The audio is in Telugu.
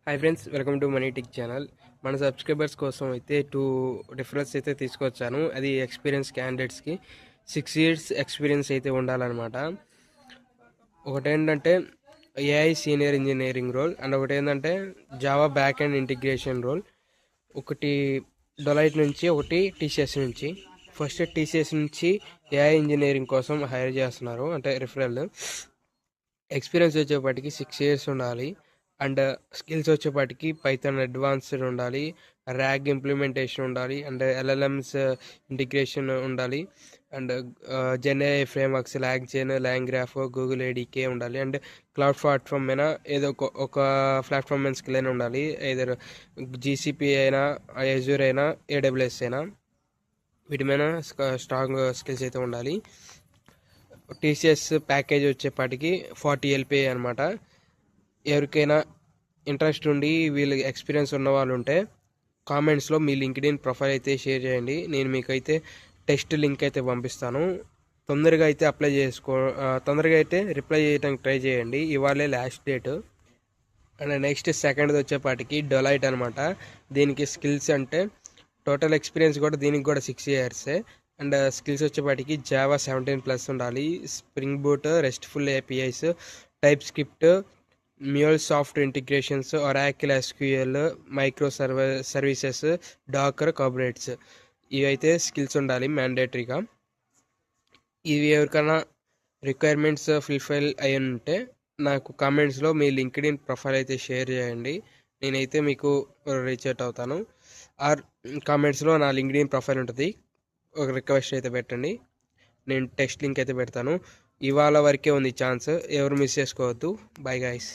Hi friends, welcome to money tick channel. మన సబ్స్క్రైబర్స్ కోసం అయితే 2 రిఫరెన్స్ అయితే తీసుకొచ్చాను. అది ఎక్స్పీరియన్స్ క్యాండిడేట్స్కి 6 years ఎక్స్పీరియన్స్ అయితే ఉండాలన్నమాట. ఒకటేంటంటే AI senior engineering role and ఒకటి ఏంటంటే Java back and integration role. ఒకటి డొలైట్ నుంచి, ఒకటి టీసీఎస్ నుంచి. ఫస్ట్ టీసీఎస్ నుంచి ఏఐ ఇంజనీరింగ్ కోసం హైర్ చేస్తున్నారు, అంటే రిఫరల్. ఎక్స్పీరియన్స్ వచ్చేపాటికి 6 years ఉండాలి. అండ్ స్కిల్స్ వచ్చేపాటికి పైథాన్ అడ్వాన్స్డ్ ఉండాలి, ర్యాగ్ ఇంప్లిమెంటేషన్ ఉండాలి, అండ్ ఎల్ఎల్ఎంస్ ఇంటిగ్రేషన్ ఉండాలి, and GenAI frameworks, LangChain, LangGraph, Google ADK ఉండాలి, అండ్ క్లౌడ్ ప్లాట్ఫామ్ అయినా ఏదో ఒక ప్లాట్ఫామ్ మీద స్కిల్ అయినా ఉండాలి. ఏదర్ జీసీపీ అయినా, అజూర్ అయినా, ఏడబ్ల్యూఎస్ అయినా, వీటి మీద స్ట్రాంగ్ స్కిల్స్ అయితే ఉండాలి. టీసీఎస్ ప్యాకేజ్ వచ్చేపాటికి 40 LPA అనమాట. ఎవరికైనా ఇంట్రెస్ట్ ఉండి వీళ్ళకి ఎక్స్పీరియన్స్ ఉన్న వాళ్ళు ఉంటే కామెంట్స్లో మీ లింక్డ్ఇన్ ప్రొఫైల్ అయితే షేర్ చేయండి. నేను మీకైతే టెస్ట్ లింక్ అయితే పంపిస్తాను. తొందరగా అయితే తొందరగా అయితే రిప్లై చేయడానికి ట్రై చేయండి. ఇవాళే లాస్ట్ డేట్. అండ్ నెక్స్ట్ సెకండ్ది వచ్చేపాటికి డొలైట్ అనమాట. దీనికి స్కిల్స్ అంటే టోటల్ ఎక్స్పీరియన్స్ కూడా దీనికి కూడా 6 years. అండ్ స్కిల్స్ వచ్చేపాటికి జావా 17+ ఉండాలి, Spring Boot, RESTful APIs, TypeScript, MuleSoft integrations, Oracle SQL, microservices, Docker, Kubernetes. ఇవైతే స్కిల్స్ ఉండాలి మ్యాండేటరీగా. ఇవి ఎవరికైనా రిక్వైర్మెంట్స్ ఫుల్ఫిల్ అయి ఉంటే నాకు కామెంట్స్లో మీ లింక్డ్ఇన్ ప్రొఫైల్ అయితే షేర్ చేయండి. నేనైతే మీకు రీచ్ అవుట్ అవుతాను. ఆర్ కామెంట్స్లో నా లింక్డ్ఇన్ ప్రొఫైల్ ఉంటుంది, ఒక రిక్వెస్ట్ అయితే పెట్టండి. నేను టెక్స్ట్ లింక్ అయితే పెడతాను. ఇవాళ వరకే ఉంది ఛాన్స్, ఎవరు మిస్ చేసుకోవద్దు. Bye guys.